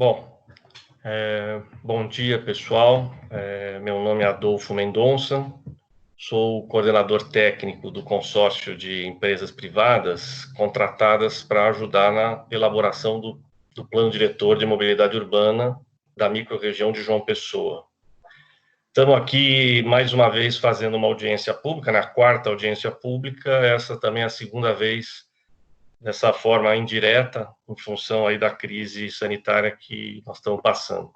Bom, bom dia, pessoal. Meu nome é Adolfo Mendonça, sou o coordenador técnico do consórcio de empresas privadas contratadas para ajudar na elaboração do Plano Diretor de Mobilidade Urbana da microrregião de João Pessoa. Estamos aqui, mais uma vez, fazendo uma audiência pública, na quarta audiência pública, essa também é a segunda vez dessa forma indireta, em função aí da crise sanitária que nós estamos passando.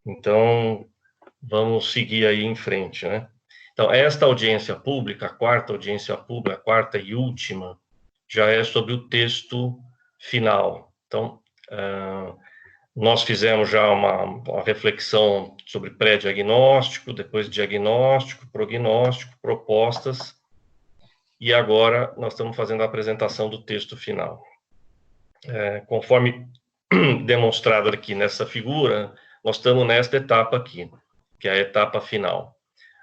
Então, vamos seguir aí em frente, né? Então, esta audiência pública, a quarta audiência pública, a quarta e última, já é sobre o texto final. Então, nós fizemos já uma reflexão sobre pré-diagnóstico, depois diagnóstico, prognóstico, propostas, e agora nós estamos fazendo a apresentação do texto final. Conforme demonstrado aqui nessa figura, nós estamos nesta etapa aqui, que é a etapa final.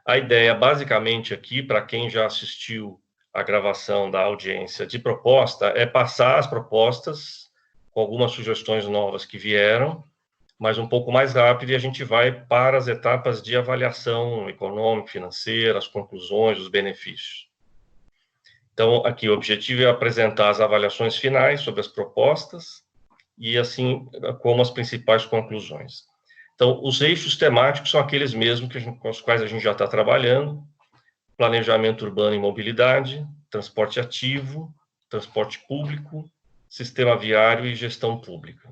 A ideia, basicamente, aqui, para quem já assistiu a gravação da audiência de proposta, é passar as propostas com algumas sugestões novas que vieram, mas um pouco mais rápido, e a gente vai para as etapas de avaliação econômica, financeira, as conclusões, os benefícios. Então, aqui o objetivo é apresentar as avaliações finais sobre as propostas e, assim, como as principais conclusões. Então, os eixos temáticos são aqueles mesmos com os quais a gente já está trabalhando: planejamento urbano e mobilidade, transporte ativo, transporte público, sistema viário e gestão pública.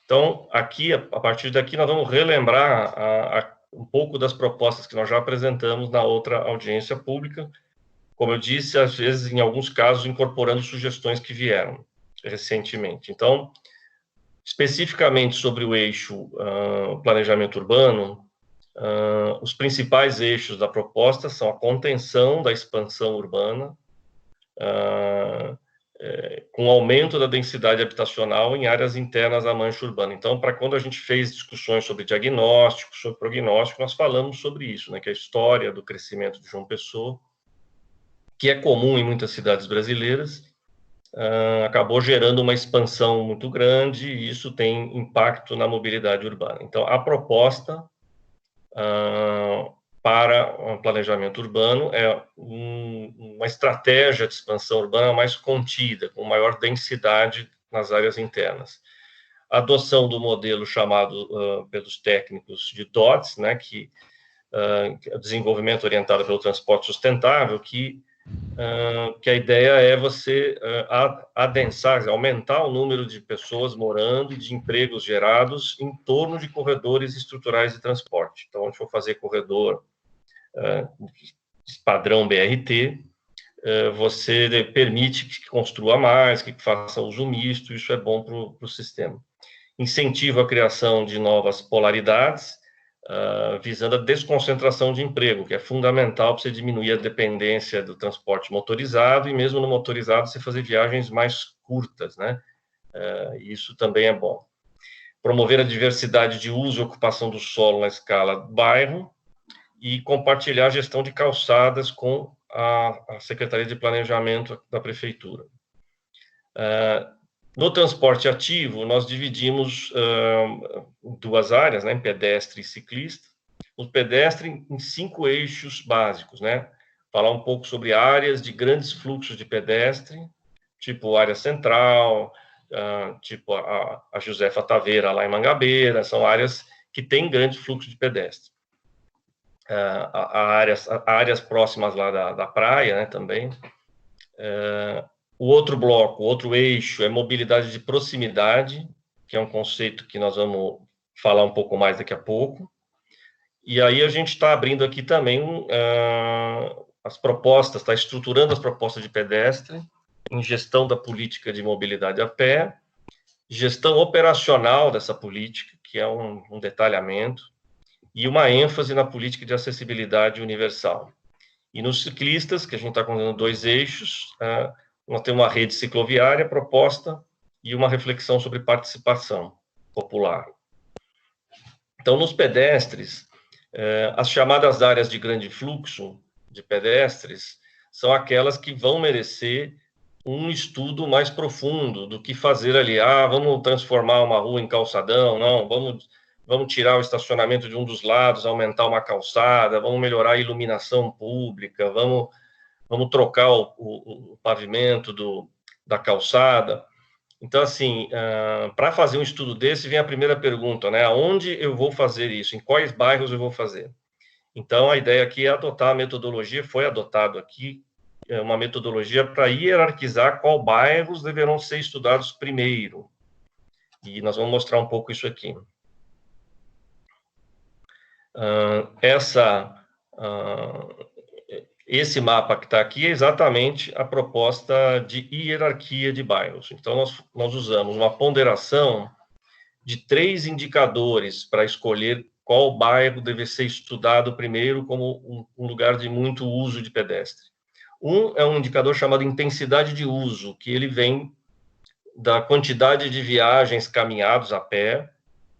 Então, aqui, a partir daqui, nós vamos relembrar um pouco das propostas que nós já apresentamos na outra audiência pública, como eu disse, às vezes, em alguns casos, incorporando sugestões que vieram recentemente. Então, especificamente sobre o eixo planejamento urbano, os principais eixos da proposta são a contenção da expansão urbana, com aumento da densidade habitacional em áreas internas à mancha urbana. Então, para quando a gente fez discussões sobre diagnóstico, sobre prognóstico, nós falamos sobre isso, né, que a história do crescimento de João Pessoa, que é comum em muitas cidades brasileiras, acabou gerando uma expansão muito grande, e isso tem impacto na mobilidade urbana. Então, a proposta para o planejamento urbano é uma estratégia de expansão urbana mais contida, com maior densidade nas áreas internas. A adoção do modelo chamado pelos técnicos de DOTS, né, que é desenvolvimento orientado pelo transporte sustentável, que a ideia é você adensar, aumentar o número de pessoas morando e de empregos gerados em torno de corredores estruturais de transporte. Então, se for fazer corredor padrão BRT, você permite que construa mais, que faça uso misto, isso é bom para o sistema. Incentiva a criação de novas polaridades, visando a desconcentração de emprego, que é fundamental para você diminuir a dependência do transporte motorizado, e mesmo no motorizado você fazer viagens mais curtas, né? Isso também é bom. Promover a diversidade de uso e ocupação do solo na escala bairro, e compartilhar a gestão de calçadas com a Secretaria de Planejamento da Prefeitura. No transporte ativo, nós dividimos duas áreas, né, em pedestre e ciclista. O pedestre em 5 eixos básicos, né? Falar um pouco sobre áreas de grandes fluxos de pedestre, tipo área central, tipo a Josefa Taveira, lá em Mangabeira, são áreas que têm grande fluxo de pedestre. Áreas próximas lá da praia, né, também. O outro bloco, o outro eixo é mobilidade de proximidade, que é um conceito que nós vamos falar um pouco mais daqui a pouco. E aí a gente está abrindo aqui também as propostas, está estruturando as propostas de pedestre, em gestão da política de mobilidade a pé, gestão operacional dessa política, que é um detalhamento, e uma ênfase na política de acessibilidade universal. E nos ciclistas, que a gente está contando 2 eixos, nós temos uma rede cicloviária proposta e uma reflexão sobre participação popular. Então, nos pedestres, as chamadas áreas de grande fluxo de pedestres são aquelas que vão merecer um estudo mais profundo do que fazer ali. Vamos transformar uma rua em calçadão, não, vamos tirar o estacionamento de um dos lados, aumentar uma calçada, vamos melhorar a iluminação pública, vamos trocar o pavimento da calçada. Então, assim, para fazer um estudo desse, vem a primeira pergunta, né? Aonde eu vou fazer isso? Em quais bairros eu vou fazer? Então, a ideia aqui é adotar a metodologia, foi adotado aqui, uma metodologia para hierarquizar qual bairros deverão ser estudados primeiro. E nós vamos mostrar um pouco isso aqui. Esse mapa que está aqui é exatamente a proposta de hierarquia de bairros. Então, nós usamos uma ponderação de 3 indicadores para escolher qual bairro deve ser estudado primeiro como um lugar de muito uso de pedestre. Um é um indicador chamado intensidade de uso, que ele vem da quantidade de viagens caminhados a pé,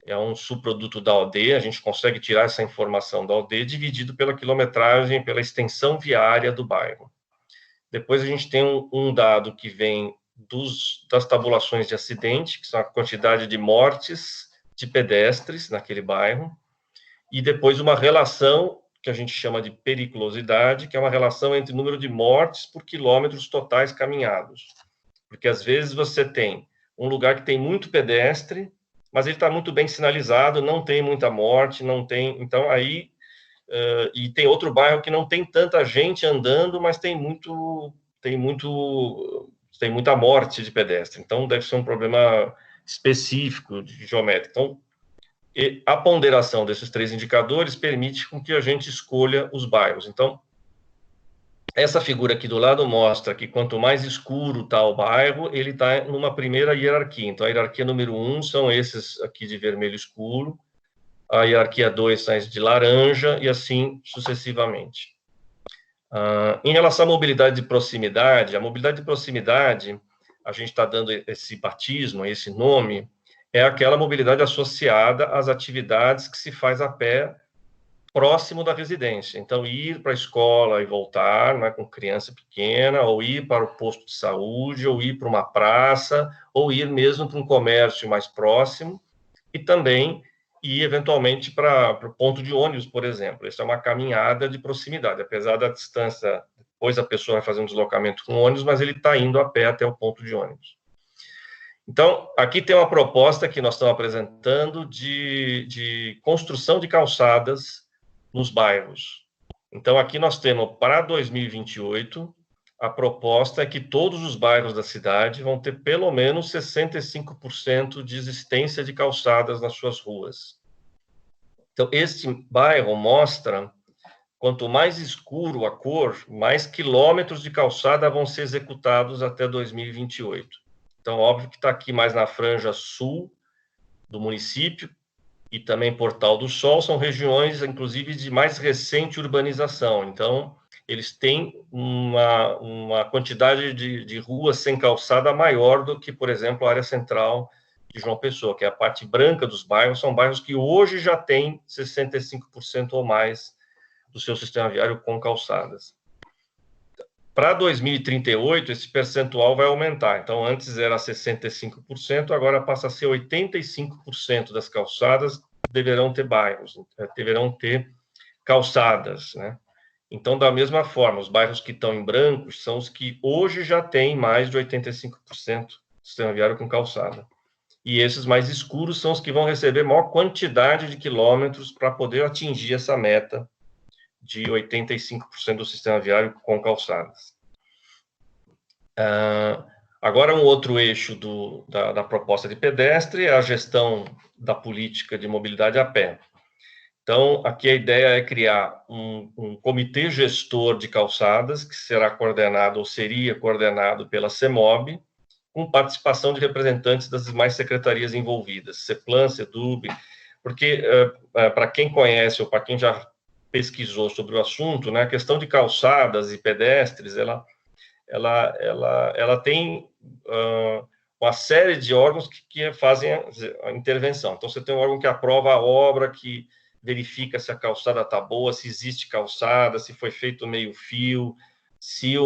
é um subproduto da OD, a gente consegue tirar essa informação da OD dividido pela quilometragem, pela extensão viária do bairro. Depois a gente tem um dado que vem das tabulações de acidente, que são a quantidade de mortes de pedestres naquele bairro, e depois uma relação que a gente chama de periculosidade, que é uma relação entre o número de mortes por quilômetros totais caminhados. Porque às vezes você tem um lugar que tem muito pedestre, mas ele está muito bem sinalizado, não tem muita morte, não tem... Então, aí... e tem outro bairro que não tem tanta gente andando, mas tem muita morte de pedestre. Então, deve ser um problema específico de geométrica. Então, a ponderação desses 3 indicadores permite com que a gente escolha os bairros. Então, essa figura aqui do lado mostra que quanto mais escuro está o bairro, ele está numa primeira hierarquia. Então, a hierarquia número 1 são esses aqui de vermelho escuro, a hierarquia 2 são esses de laranja, e assim sucessivamente. Em relação à mobilidade de proximidade, a mobilidade de proximidade, a gente está dando esse batismo, esse nome, é aquela mobilidade associada às atividades que se faz a pé próximo da residência. Então, ir para a escola e voltar, né, com criança pequena, ou ir para o posto de saúde, ou ir para uma praça, ou ir mesmo para um comércio mais próximo, e também ir, eventualmente, para o ponto de ônibus, por exemplo. Isso é uma caminhada de proximidade, apesar da distância, depois a pessoa vai fazer um deslocamento com ônibus, mas ele está indo a pé até o ponto de ônibus. Então, aqui tem uma proposta que nós estamos apresentando de construção de calçadas nos bairros. Então, aqui nós temos, para 2028, a proposta é que todos os bairros da cidade vão ter pelo menos 65% de existência de calçadas nas suas ruas. Então, este bairro mostra, quanto mais escuro a cor, mais quilômetros de calçada vão ser executados até 2028. Então, óbvio que está aqui mais na franja sul do município, e também Portal do Sol, são regiões, inclusive, de mais recente urbanização. Então, eles têm uma quantidade de ruas sem calçada maior do que, por exemplo, a área central de João Pessoa, que é a parte branca dos bairros, são bairros que hoje já têm 65% ou mais do seu sistema viário com calçadas. Para 2038, esse percentual vai aumentar. Então, antes era 65%, agora passa a ser 85% das calçadas deverão ter bairros, deverão ter calçadas, né? Então, da mesma forma, os bairros que estão em brancos são os que hoje já têm mais de 85% do sistema viário com calçada. E esses mais escuros são os que vão receber maior quantidade de quilômetros para poder atingir essa meta de 85% do sistema viário com calçadas. Agora, um outro eixo da proposta de pedestre é a gestão da política de mobilidade a pé. Então, aqui a ideia é criar um comitê gestor de calçadas, que será coordenado, ou seria coordenado pela CEMOB, com participação de representantes das demais secretarias envolvidas, CEPLAN, CEDUB, porque, para quem conhece ou para quem já pesquisou sobre o assunto, né, a questão de calçadas e pedestres, ela tem uma série de órgãos que fazem a intervenção. Então, você tem um órgão que aprova a obra, que verifica se a calçada está boa, se existe calçada, se foi feito meio fio, se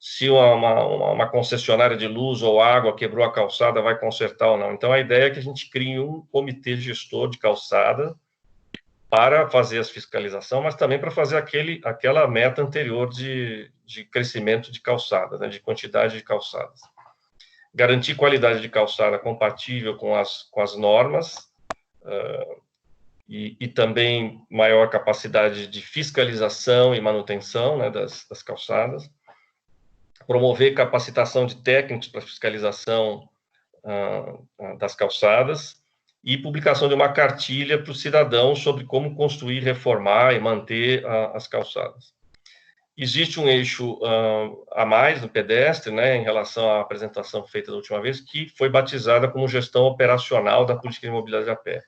se uma concessionária de luz ou água quebrou a calçada, vai consertar ou não. Então, a ideia é que a gente crie um comitê gestor de calçada para fazer a fiscalização, mas também para fazer aquela meta anterior de crescimento de calçada, né, de quantidade de calçadas. Garantir qualidade de calçada compatível com as normas, e também maior capacidade de fiscalização e manutenção, né, das calçadas. Promover capacitação de técnicos para fiscalização das calçadas e publicação de uma cartilha para os cidadãos sobre como construir, reformar e manter as calçadas. Existe um eixo a mais no pedestre, né, em relação à apresentação feita da última vez, que foi batizada como gestão operacional da política de mobilidade a pé,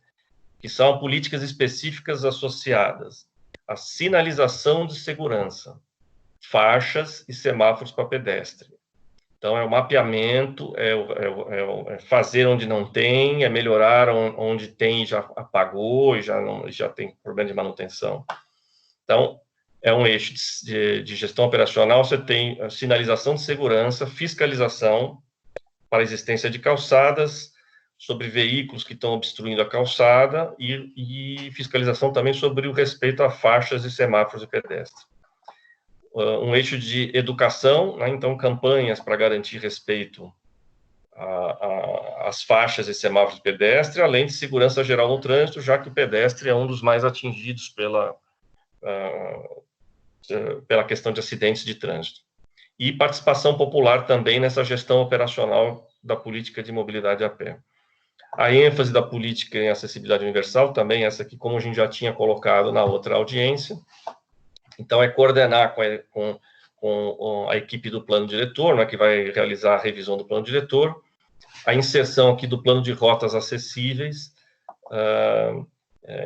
que são políticas específicas associadas à sinalização de segurança, faixas e semáforos para pedestre. Então, é o mapeamento, é fazer onde não tem, é melhorar onde tem e já apagou, e já tem problema de manutenção. Então, é um eixo de gestão operacional, você tem a sinalização de segurança, fiscalização para a existência de calçadas, sobre veículos que estão obstruindo a calçada e fiscalização também sobre o respeito a faixas e semáforos de pedestre. Um eixo de educação, né? Então, campanhas para garantir respeito às faixas e semáforos de pedestre, além de segurança geral no trânsito, já que o pedestre é um dos mais atingidos pela questão de acidentes de trânsito. E participação popular também nessa gestão operacional da política de mobilidade a pé. A ênfase da política em acessibilidade universal, também essa aqui, como a gente já tinha colocado na outra audiência. Então, é coordenar com a equipe do plano diretor, né, que vai realizar a revisão do plano diretor, a inserção aqui do plano de rotas acessíveis,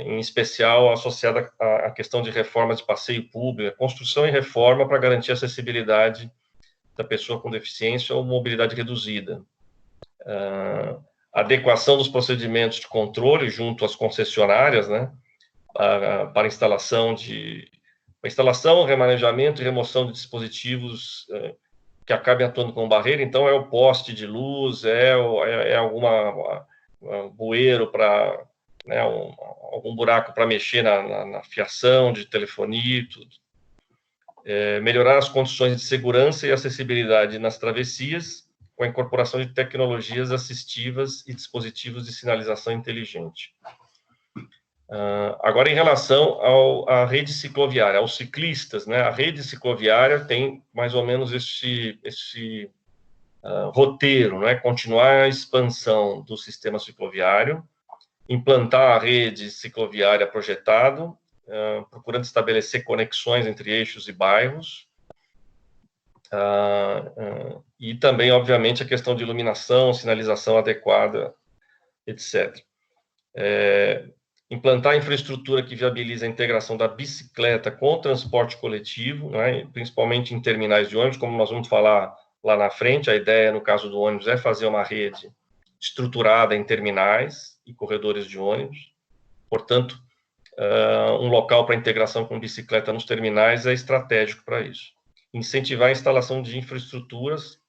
em especial associada à questão de reforma de passeio público, construção e reforma para garantir a acessibilidade da pessoa com deficiência ou mobilidade reduzida. Adequação dos procedimentos de controle junto às concessionárias, né, para instalação, remanejamento e remoção de dispositivos que acabem atuando como barreira. Então, é o poste de luz, alguma bueiro para, né, algum buraco para mexer na fiação de telefonia e tudo. Melhorar as condições de segurança e acessibilidade nas travessias, com a incorporação de tecnologias assistivas e dispositivos de sinalização inteligente. Agora, em relação à rede cicloviária, aos ciclistas, né, a rede cicloviária tem mais ou menos esse roteiro, né, continuar a expansão do sistema cicloviário, implantar a rede cicloviária projetado, procurando estabelecer conexões entre eixos e bairros, e também, obviamente, a questão de iluminação, sinalização adequada, etc. Implantar infraestrutura que viabiliza a integração da bicicleta com o transporte coletivo, né, principalmente em terminais de ônibus, como nós vamos falar lá na frente. A ideia, no caso do ônibus, é fazer uma rede estruturada em terminais e corredores de ônibus. Portanto, um local para integração com bicicleta nos terminais é estratégico para isso. Incentivar a instalação de infraestruturas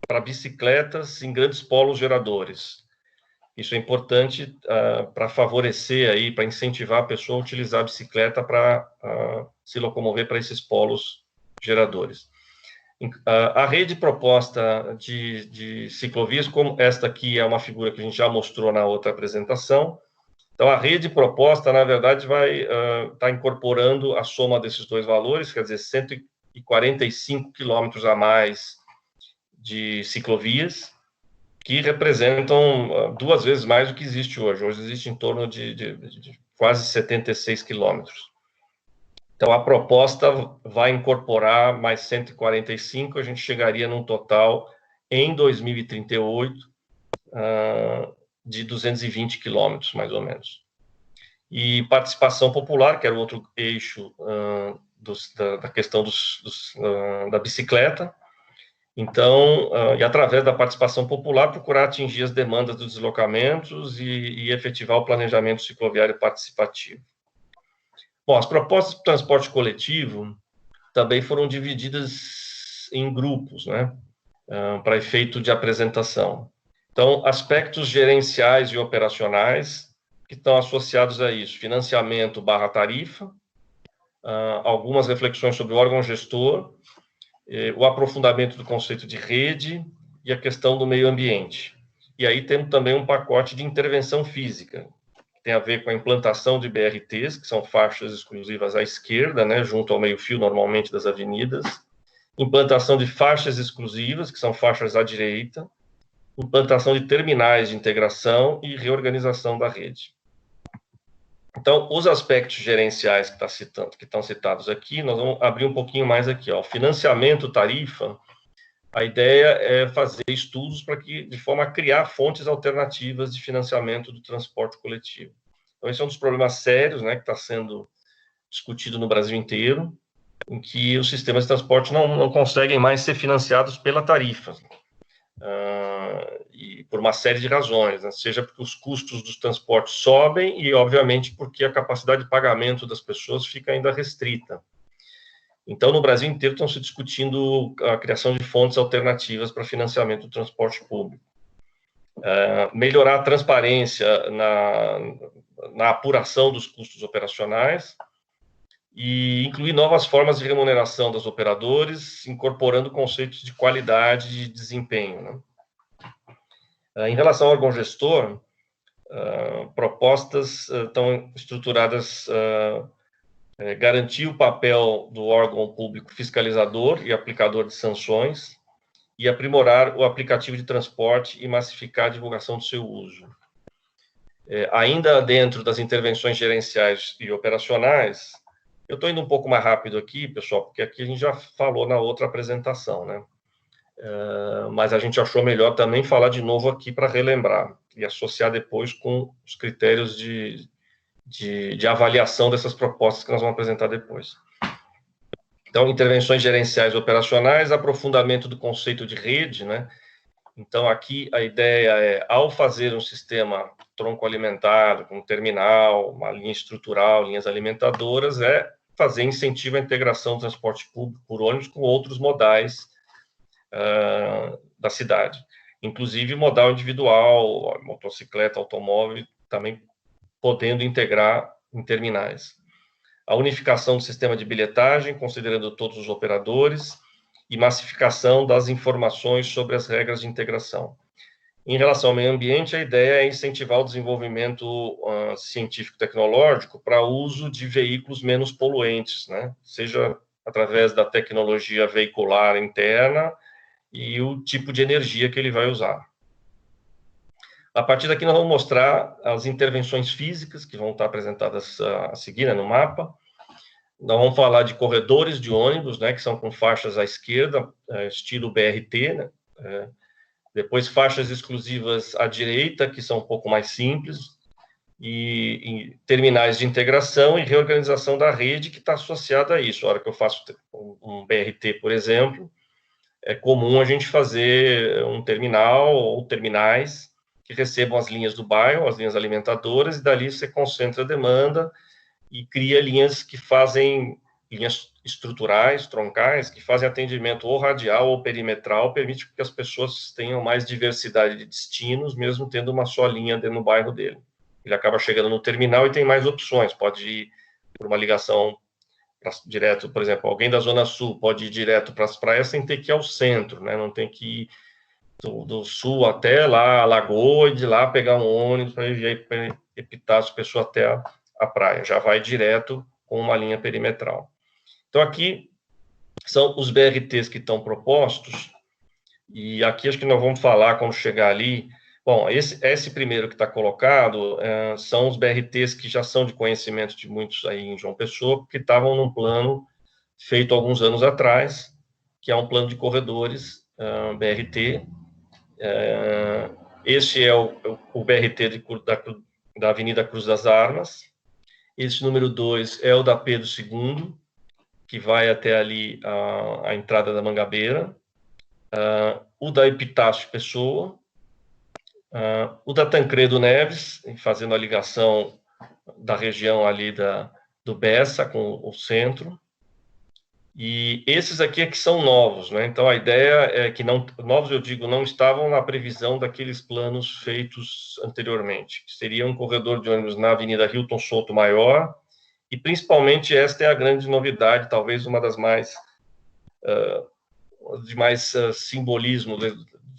para bicicletas em grandes polos geradores. Isso é importante para favorecer aí, para incentivar a pessoa a utilizar a bicicleta para se locomover para esses polos geradores. A rede proposta de ciclovias, como esta aqui é uma figura que a gente já mostrou na outra apresentação. Então, a rede proposta, na verdade, vai estar incorporando a soma desses dois valores, quer dizer, 145 quilômetros a mais de ciclovias, que representam 2 vezes mais do que existe hoje. Hoje existe em torno de quase 76 quilômetros. Então, a proposta vai incorporar mais 145, a gente chegaria num total, em 2038, de 220 quilômetros, mais ou menos. E participação popular, que era o outro eixo da questão da bicicleta. Então, e através da participação popular, procurar atingir as demandas dos deslocamentos e efetivar o planejamento cicloviário participativo. Bom, as propostas de transporte coletivo também foram divididas mais em grupos, né, para efeito de apresentação. Então, aspectos gerenciais e operacionais que estão associados a isso: financiamento barra tarifa, algumas reflexões sobre o órgão gestor, o aprofundamento do conceito de rede e a questão do meio ambiente. E aí temos também um pacote de intervenção física, que tem a ver com a implantação de BRTs, que são faixas exclusivas à esquerda, né, junto ao meio-fio, normalmente, das avenidas, implantação de faixas exclusivas, que são faixas à direita, implantação de terminais de integração e reorganização da rede. Então, os aspectos gerenciais que estão citados aqui, nós vamos abrir um pouquinho mais aqui. Ó. Financiamento, tarifa, a ideia é fazer estudos para que, de forma a criar fontes alternativas de financiamento do transporte coletivo. Então, esse é um dos problemas sérios, né, que está sendo discutido no Brasil inteiro, em que os sistemas de transporte não conseguem mais ser financiados pela tarifa. E por uma série de razões, né? Seja porque os custos dos transportes sobem e, obviamente, porque a capacidade de pagamento das pessoas fica ainda restrita. Então, no Brasil inteiro estão se discutindo a criação de fontes alternativas para financiamento do transporte público. Melhorar a transparência na apuração dos custos operacionais e incluir novas formas de remuneração dos operadores, incorporando conceitos de qualidade e de desempenho, né? Em relação ao órgão gestor, propostas estão estruturadas garantir o papel do órgão público fiscalizador e aplicador de sanções e aprimorar o aplicativo de transporte e massificar a divulgação do seu uso. Ainda dentro das intervenções gerenciais e operacionais, eu estou indo um pouco mais rápido aqui, pessoal, porque aqui a gente já falou na outra apresentação, né? Mas a gente achou melhor também falar de novo aqui para relembrar e associar depois com os critérios de avaliação dessas propostas que nós vamos apresentar depois. Então, intervenções gerenciais e operacionais, aprofundamento do conceito de rede, né? Então, aqui a ideia é, ao fazer um sistema tronco alimentado, com um terminal, uma linha estrutural, linhas alimentadoras, é fazer incentivo à integração do transporte público por ônibus com outros modais da cidade, inclusive modal individual, motocicleta, automóvel, também podendo integrar em terminais. A unificação do sistema de bilhetagem, considerando todos os operadores, e massificação das informações sobre as regras de integração. Em relação ao meio ambiente, a ideia é incentivar o desenvolvimento científico-tecnológico para uso de veículos menos poluentes, né? Seja através da tecnologia veicular interna e o tipo de energia que ele vai usar. A partir daqui, nós vamos mostrar as intervenções físicas que vão estar apresentadas a seguir, né, no mapa. Nós vamos falar de corredores de ônibus, né, que são com faixas à esquerda, estilo BRT, né, depois faixas exclusivas à direita, que são um pouco mais simples, e terminais de integração e reorganização da rede que está associada a isso. A hora que eu faço um BRT, por exemplo, é comum a gente fazer um terminal ou terminais que recebam as linhas do bairro, as linhas alimentadoras, e dali você concentra a demanda e cria linhas que fazem, linhas estruturais, troncais, que fazem atendimento ou radial ou perimetral, permite que as pessoas tenham mais diversidade de destinos, mesmo tendo uma só linha dentro do bairro dele. Ele acaba chegando no terminal e tem mais opções, pode ir por uma ligação direto, por exemplo, alguém da Zona Sul pode ir direto para as praias sem ter que ir ao centro, né? Não tem que ir do sul até lá, a Lagoa, e de lá pegar um ônibus para ir Epitácio, pessoa até a praia. Já vai direto com uma linha perimetral. Então, aqui são os BRTs que estão propostos, e aqui acho que nós vamos falar quando chegar ali. Bom, esse primeiro que está colocado são os BRTs que já são de conhecimento de muitos aí em João Pessoa, porque estavam num plano feito alguns anos atrás, que é um plano de corredores BRT. Este é o BRT da Avenida Cruz das Armas. Esse número 2 é o da Pedro II, que vai até ali a entrada da Mangabeira. O da Epitácio Pessoa. O da Tancredo Neves, fazendo a ligação da região ali do Bessa com o centro. E esses aqui é que são novos, né? Então, a ideia é que não, novos, eu digo, não estavam na previsão daqueles planos feitos anteriormente. Seria um corredor de ônibus na Avenida Hilton Souto Maior, e principalmente esta é a grande novidade, talvez uma das mais de mais simbolismo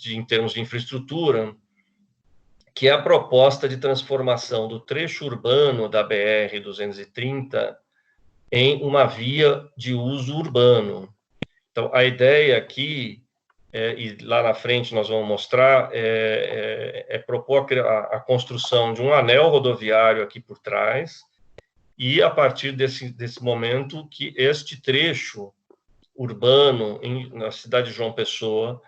em termos de infraestrutura, que é a proposta de transformação do trecho urbano da BR-230 em uma via de uso urbano. Então, a ideia aqui, e lá na frente nós vamos mostrar, é propor a construção de um anel rodoviário aqui por trás, e a partir desse momento que este trecho urbano na cidade de João Pessoa,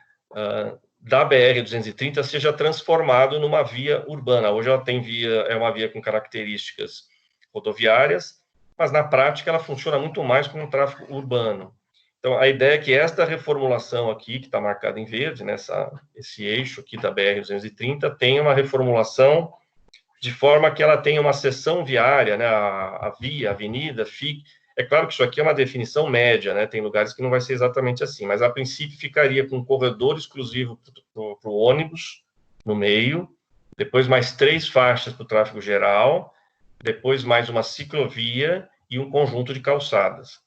da BR-230, seja transformado numa via urbana. Hoje ela tem é uma via com características rodoviárias, mas na prática ela funciona muito mais como um tráfego urbano. Então, a ideia é que esta reformulação aqui, que está marcada em verde, esse eixo aqui da BR-230, tenha uma reformulação de forma que ela tenha uma seção viária, né, a via, a avenida, fique... É claro que isso aqui é uma definição média, né, tem lugares que não vai ser exatamente assim, mas a princípio ficaria com um corredor exclusivo para o ônibus, no meio, depois mais 3 faixas para o tráfego geral, depois mais uma ciclovia e um conjunto de calçadas.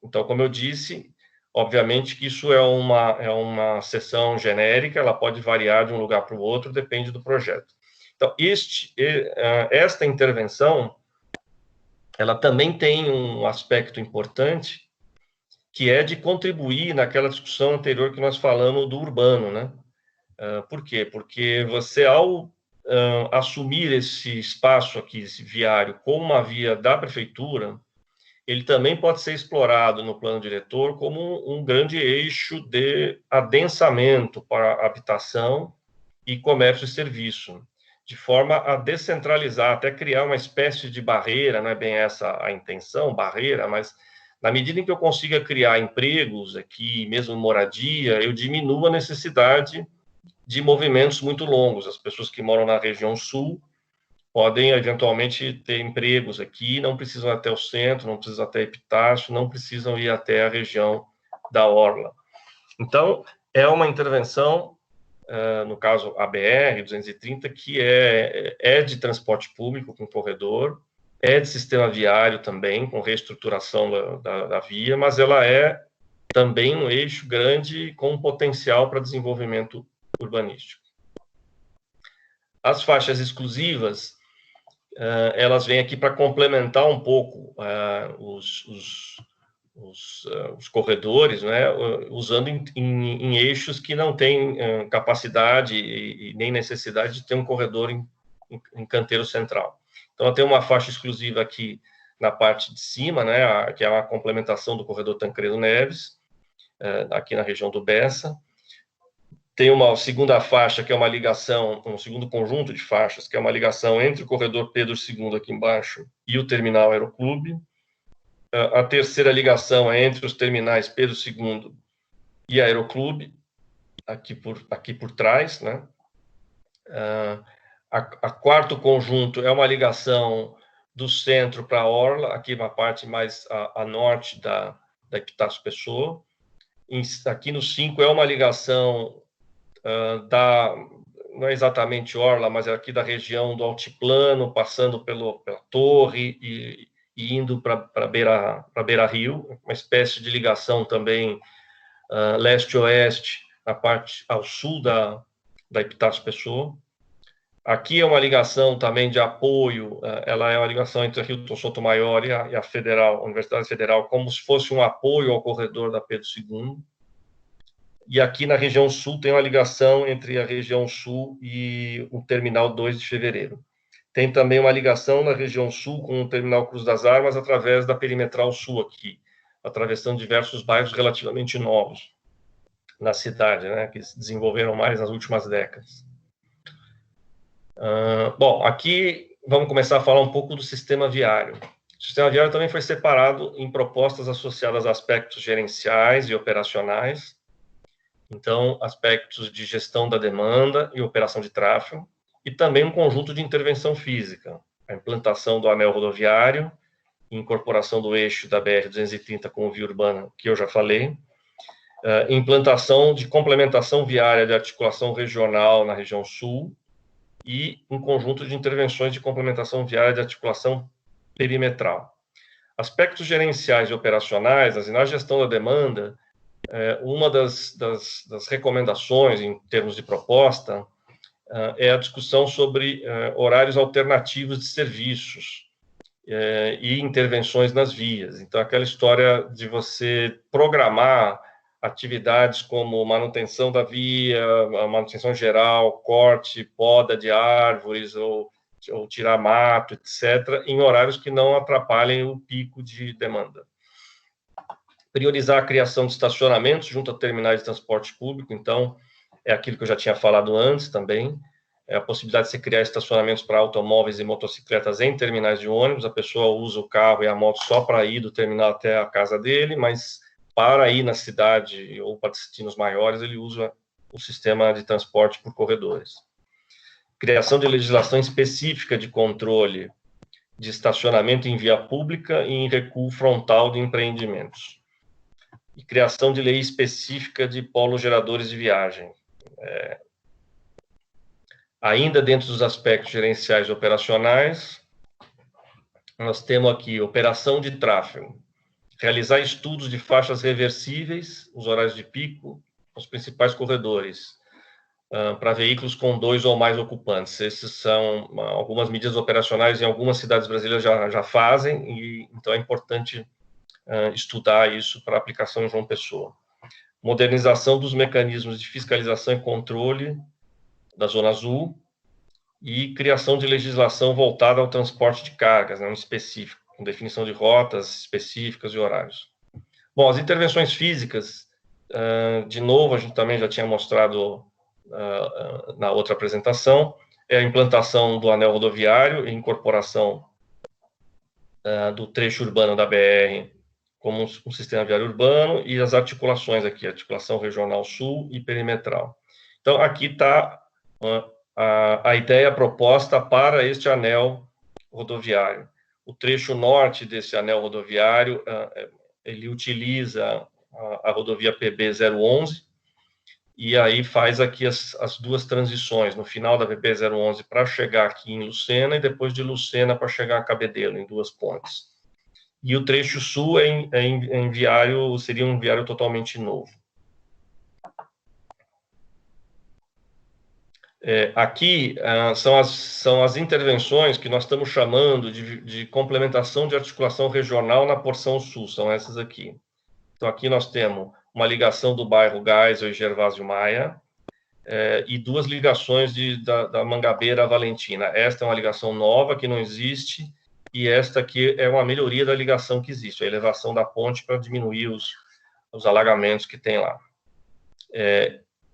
Então, como eu disse, obviamente que isso é uma seção genérica, ela pode variar de um lugar para o outro, depende do projeto. Então, esta intervenção, ela também tem um aspecto importante, que é de contribuir naquela discussão anterior que nós falamos do urbano, né? Por quê? Porque você, ao assumir esse espaço aqui, esse viário, como uma via da prefeitura, ele também pode ser explorado no plano diretor como um grande eixo de adensamento para habitação e comércio e serviço, de forma a descentralizar, até criar uma espécie de barreira, não é bem essa a intenção, barreira, mas na medida em que eu consiga criar empregos aqui, mesmo moradia, eu diminuo a necessidade de movimentos muito longos. As pessoas que moram na região sul podem, eventualmente, ter empregos aqui, não precisam ir até o centro, não precisam até Epitácio, não precisam ir até a região da Orla. Então, é uma intervenção, no caso, a BR-230, que é de transporte público com corredor, é de sistema viário também, com reestruturação da via, mas ela é também um eixo grande com potencial para desenvolvimento urbanístico. As faixas exclusivas, elas vêm aqui para complementar um pouco os corredores, né, usando em eixos que não têm capacidade e nem necessidade de ter um corredor em canteiro central. Então, ela tem uma faixa exclusiva aqui na parte de cima, né, que é a complementação do corredor Tancredo Neves, aqui na região do Bessa. Tem uma segunda faixa, que é uma ligação, um segundo conjunto de faixas, que é uma ligação entre o corredor Pedro II, aqui embaixo, e o terminal Aeroclube. A terceira ligação é entre os terminais Pedro II e Aeroclube, aqui por trás, né? A quarto conjunto é uma ligação do centro para a Orla, aqui na parte mais a norte da Epitácio Pessoa. Aqui no 5 é uma ligação não é exatamente Orla, mas é aqui da região do Altiplano, passando pela Torre e indo para Beira Rio, uma espécie de ligação também leste-oeste, na parte ao sul da Epitácio Pessoa. Aqui é uma ligação também de apoio, ela é uma ligação entre a Hilton Souto Maior e a Federal, a Universidade Federal, como se fosse um apoio ao corredor da Pedro II. E aqui na região sul tem uma ligação entre a região sul e o terminal 2 de fevereiro. Tem também uma ligação na região sul com o terminal Cruz das Armas através da perimetral sul aqui, atravessando diversos bairros relativamente novos na cidade, né, que se desenvolveram mais nas últimas décadas. Bom, aqui vamos começar a falar um pouco do sistema viário. O sistema viário também foi separado em propostas associadas a aspectos gerenciais e operacionais. Então, aspectos de gestão da demanda e operação de tráfego, e também um conjunto de intervenção física, a implantação do anel rodoviário, incorporação do eixo da BR-230 com via urbana, que eu já falei, implantação de complementação viária de articulação regional na região sul e um conjunto de intervenções de complementação viária de articulação perimetral. Aspectos gerenciais e operacionais, na gestão da demanda, uma das recomendações em termos de proposta é a discussão sobre horários alternativos de serviços e intervenções nas vias. Então, aquela história de você programar atividades como manutenção da via, manutenção geral, corte, poda de árvores ou tirar mato, etc., em horários que não atrapalhem o pico de demanda. Priorizar a criação de estacionamentos junto a terminais de transporte público, então, é aquilo que eu já tinha falado antes também, é a possibilidade de se criar estacionamentos para automóveis e motocicletas em terminais de ônibus, a pessoa usa o carro e a moto só para ir do terminal até a casa dele, mas para ir na cidade ou para destinos maiores, ele usa o sistema de transporte por corredores. Criação de legislação específica de controle de estacionamento em via pública e em recuo frontal de empreendimentos. E criação de lei específica de polos geradores de viagem. Ainda dentro dos aspectos gerenciais e operacionais, nós temos aqui operação de tráfego. Realizar estudos de faixas reversíveis, os horários de pico, os principais corredores, para veículos com 2 ou mais ocupantes. Essas são algumas medidas operacionais em algumas cidades brasileiras já fazem, e então é importante estudar isso para aplicação em João Pessoa. Modernização dos mecanismos de fiscalização e controle da Zona Azul e criação de legislação voltada ao transporte de cargas, né, específico, com definição de rotas específicas e horários. Bom, as intervenções físicas, de novo, a gente também já tinha mostrado na outra apresentação, é a implantação do anel rodoviário e incorporação do trecho urbano da BR como um sistema viário urbano e as articulações aqui, articulação regional sul e perimetral. Então, aqui está a ideia proposta para este anel rodoviário. O trecho norte desse anel rodoviário, ele utiliza a rodovia PB-011, e aí faz aqui as duas transições, no final da PB-011 para chegar aqui em Lucena, e depois de Lucena para chegar a Cabedelo, em 2 pontes. E o trecho sul seria um viário totalmente novo. Aqui são as intervenções que nós estamos chamando de complementação de articulação regional na porção sul, são essas aqui. Então, aqui nós temos uma ligação do bairro Geisel e Gervásio Maia, e 2 ligações da Mangabeira a Valentina. Esta é uma ligação nova, que não existe, e esta aqui é uma melhoria da ligação que existe, a elevação da ponte para diminuir os alagamentos que tem lá.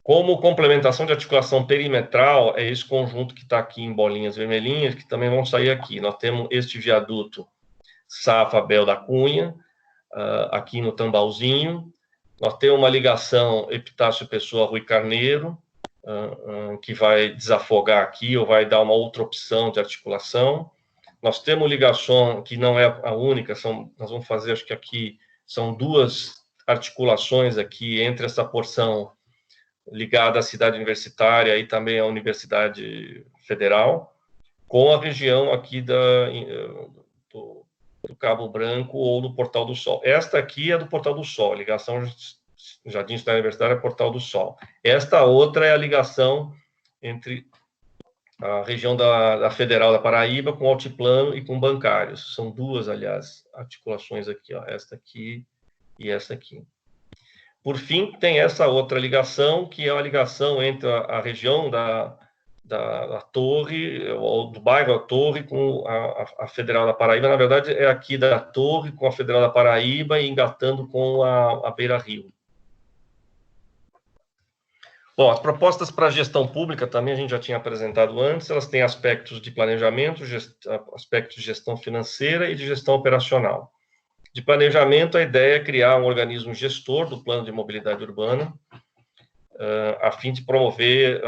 Como complementação de articulação perimetral, é esse conjunto que está aqui em bolinhas vermelhinhas, que também vão sair aqui. Nós temos este viaduto Safa Bel da Cunha, aqui no Tambalzinho. Nós temos uma ligação Epitácio Pessoa Rui Carneiro, que vai desafogar aqui, ou vai dar uma outra opção de articulação. Nós temos ligação, que não é a única, nós vamos fazer, acho que aqui, são 2 articulações aqui entre essa porção ligada à cidade universitária e também à Universidade Federal, com a região aqui do Cabo Branco ou do Portal do Sol. Esta aqui é do Portal do Sol, ligação Jardim Cidade Universitária, Portal do Sol. Esta outra é a ligação entre a região da Federal da Paraíba com Altiplano e com Bancários. São 2, aliás, articulações aqui, ó, esta aqui e essa aqui. Por fim, tem essa outra ligação, que é a ligação entre a região da Torre, ou do bairro da Torre, com a Federal da Paraíba. Na verdade, é aqui da Torre com a Federal da Paraíba e engatando com a Beira Rio. Bom, as propostas para a gestão pública também a gente já tinha apresentado antes, elas têm aspectos de planejamento, aspectos de gestão financeira e de gestão operacional. De planejamento, a ideia é criar um organismo gestor do plano de mobilidade urbana, a fim de promover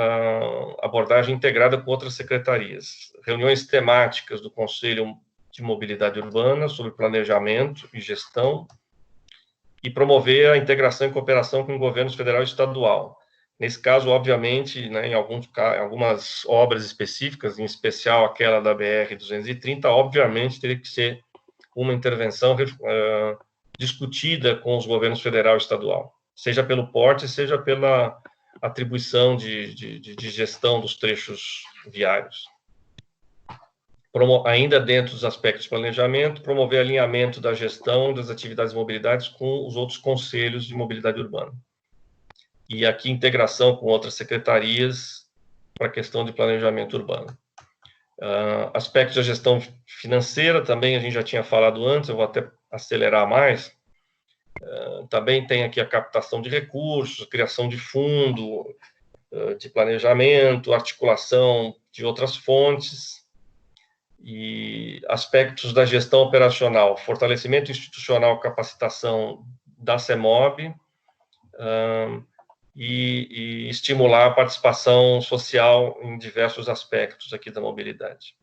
abordagem integrada com outras secretarias. Reuniões temáticas do Conselho de mobilidade urbana, sobre planejamento e gestão, e promover a integração e cooperação com governos federal e estadual. Nesse caso, obviamente, né, em algumas obras específicas, em especial aquela da BR-230, obviamente teria que ser uma intervenção discutida com os governos federal e estadual, seja pelo porte, seja pela atribuição de gestão dos trechos viários. Ainda dentro dos aspectos de planejamento, promover alinhamento da gestão das atividades de mobilidade com os outros conselhos de mobilidade urbana. E aqui, integração com outras secretarias para a questão de planejamento urbano. Aspectos da gestão financeira, também a gente já tinha falado antes, eu vou até acelerar mais. Também tem aqui a captação de recursos, criação de fundo, de planejamento, articulação de outras fontes, e aspectos da gestão operacional, fortalecimento institucional, capacitação da CEMOB, e estimular a participação social em diversos aspectos aqui da mobilidade.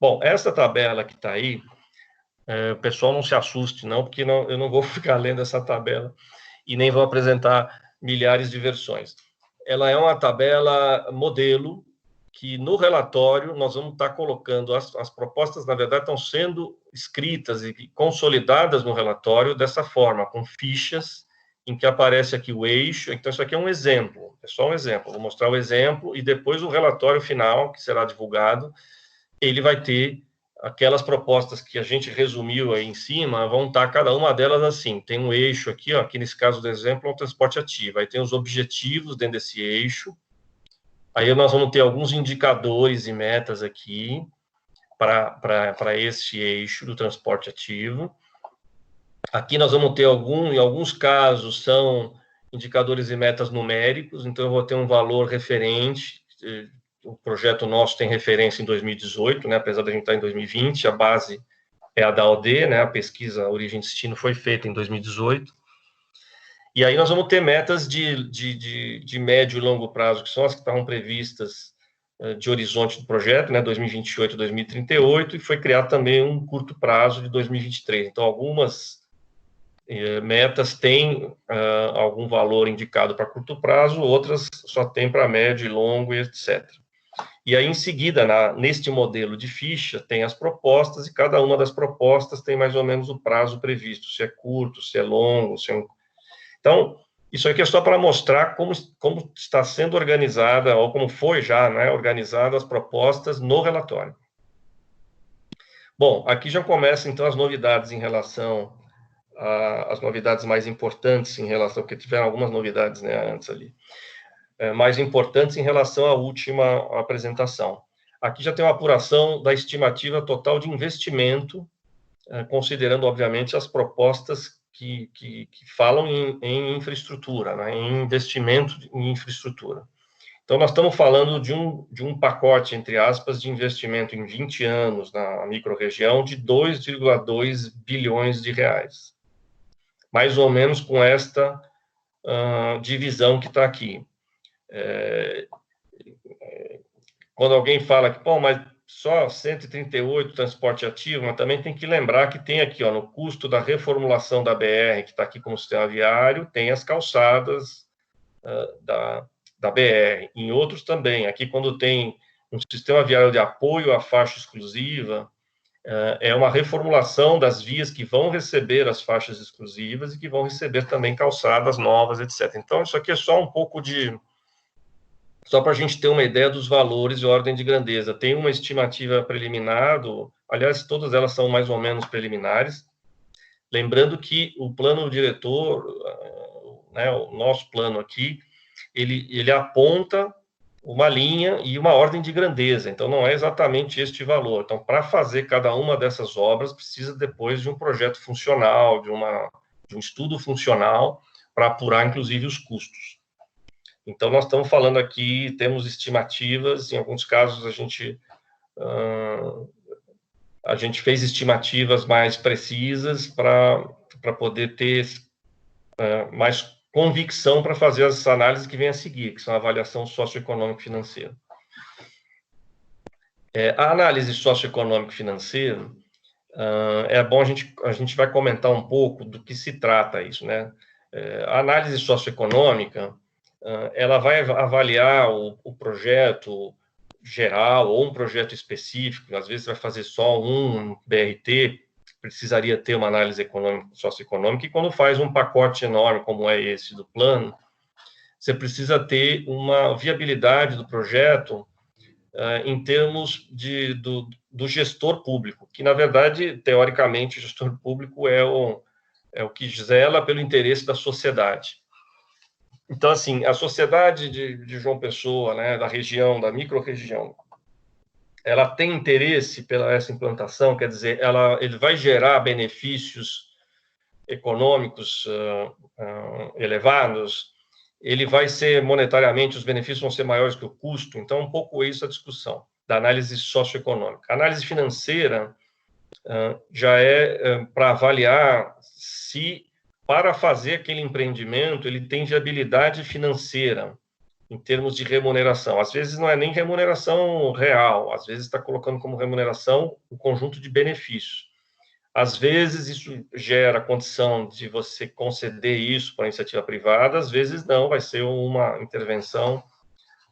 Bom, essa tabela que está aí, o pessoal não se assuste, não, porque eu não vou ficar lendo essa tabela e nem vou apresentar milhares de versões. Ela é uma tabela modelo que no relatório nós vamos estar colocando, as propostas, na verdade, estão sendo escritas e consolidadas no relatório dessa forma, com fichas em que aparece aqui o eixo. Então, isso aqui é um exemplo, é só um exemplo. Vou mostrar o exemplo e depois o relatório final, que será divulgado, ele vai ter aquelas propostas que a gente resumiu aí em cima, vão estar cada uma delas assim. Tem um eixo aqui, ó, aqui nesse caso do exemplo, é o transporte ativo. Aí tem os objetivos dentro desse eixo. Aí nós vamos ter alguns indicadores e metas aqui para esse eixo do transporte ativo. Aqui nós vamos ter em alguns casos, são indicadores e metas numéricos, então eu vou ter um valor referente. O projeto nosso tem referência em 2018, né, apesar de a gente estar em 2020, a base é a da OD, né, a pesquisa Origem e Destino foi feita em 2018. E aí nós vamos ter metas de médio e longo prazo, que são as que estavam previstas de horizonte do projeto, né, 2028 2038, e foi criado também um curto prazo de 2023. Então, algumas metas têm algum valor indicado para curto prazo, outras só tem para médio e longo, etc. E aí, em seguida, neste modelo de ficha, tem as propostas, e cada uma das propostas tem mais ou menos o prazo previsto, se é curto, se é longo, se é... Então, isso aqui é só para mostrar como está sendo organizada, ou como foi já, né, organizada as propostas no relatório. Bom, aqui já começam, então, as novidades em relação às novidades mais importantes em relação, porque tiveram algumas novidades, né, antes ali, mais importantes em relação à última apresentação. Aqui já tem uma apuração da estimativa total de investimento, considerando, obviamente, as propostas que falam em infraestrutura, né, em investimento em infraestrutura. Então, nós estamos falando de um pacote, entre aspas, de investimento em 20 anos na microrregião de 2,2 bilhões de reais. Mais ou menos com esta divisão que está aqui. Quando alguém fala que, pô, mas só 138 transporte ativo, mas também tem que lembrar que tem aqui, ó, no custo da reformulação da BR, que está aqui como sistema viário, tem as calçadas da BR. Em outros também, aqui quando tem um sistema viário de apoio à faixa exclusiva, é uma reformulação das vias que vão receber as faixas exclusivas e que vão receber também calçadas novas, etc. Então, isso aqui é só um pouco só para a gente ter uma ideia dos valores e ordem de grandeza. Tem uma estimativa preliminar, aliás, todas elas são mais ou menos preliminares, lembrando que o plano diretor, né, o nosso plano aqui, ele aponta uma linha e uma ordem de grandeza, então não é exatamente este valor. Então, para fazer cada uma dessas obras, precisa depois de um projeto funcional, de um estudo funcional, para apurar, inclusive, os custos. Então, nós estamos falando aqui, temos estimativas, em alguns casos a gente fez estimativas mais precisas para poder ter mais convicção para fazer as análises que vêm a seguir, que são a avaliação socioeconômico-financeira. A análise socioeconômico-financeira, é bom a gente vai comentar um pouco do que se trata isso, né? A análise socioeconômica, ela vai avaliar o projeto geral ou um projeto específico, às vezes vai fazer só um BRT, precisaria ter uma análise socioeconômica, e quando faz um pacote enorme como é esse do plano, você precisa ter uma viabilidade do projeto em termos do gestor público, que, na verdade, teoricamente, o gestor público é o que zela pelo interesse da sociedade. Então, assim, a sociedade de João Pessoa, né, da região, da microrregião, ela tem interesse pela essa implantação, quer dizer, ele vai gerar benefícios econômicos elevados, ele vai ser monetariamente, os benefícios vão ser maiores que o custo, então um pouco isso a discussão da análise socioeconômica. A análise financeira já é para avaliar se, para fazer aquele empreendimento, ele tem viabilidade financeira, em termos de remuneração. Às vezes não é nem remuneração real, às vezes está colocando como remuneração o conjunto de benefícios. Às vezes isso gera a condição de você conceder isso para a iniciativa privada, às vezes não, vai ser uma intervenção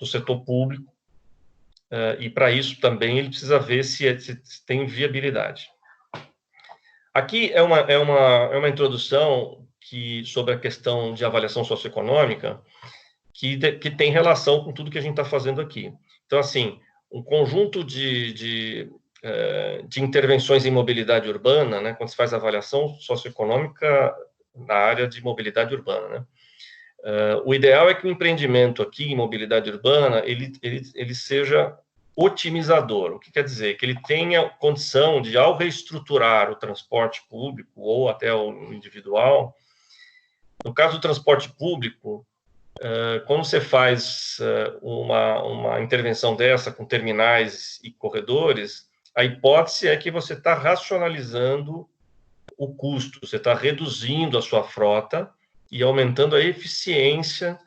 do setor público, e para isso também ele precisa ver se tem viabilidade. Aqui é uma introdução sobre a questão de avaliação socioeconômica, que tem relação com tudo que a gente está fazendo aqui. Então, assim, um conjunto de intervenções em mobilidade urbana, né, quando se faz avaliação socioeconômica na área de mobilidade urbana, né, o ideal é que o empreendimento aqui em mobilidade urbana, ele seja otimizador. O que quer dizer? Que ele tenha condição de, ao reestruturar o transporte público ou até o individual, no caso do transporte público, quando você faz uma intervenção dessa com terminais e corredores, a hipótese é que você está racionalizando o custo, você está reduzindo a sua frota e aumentando a eficiência.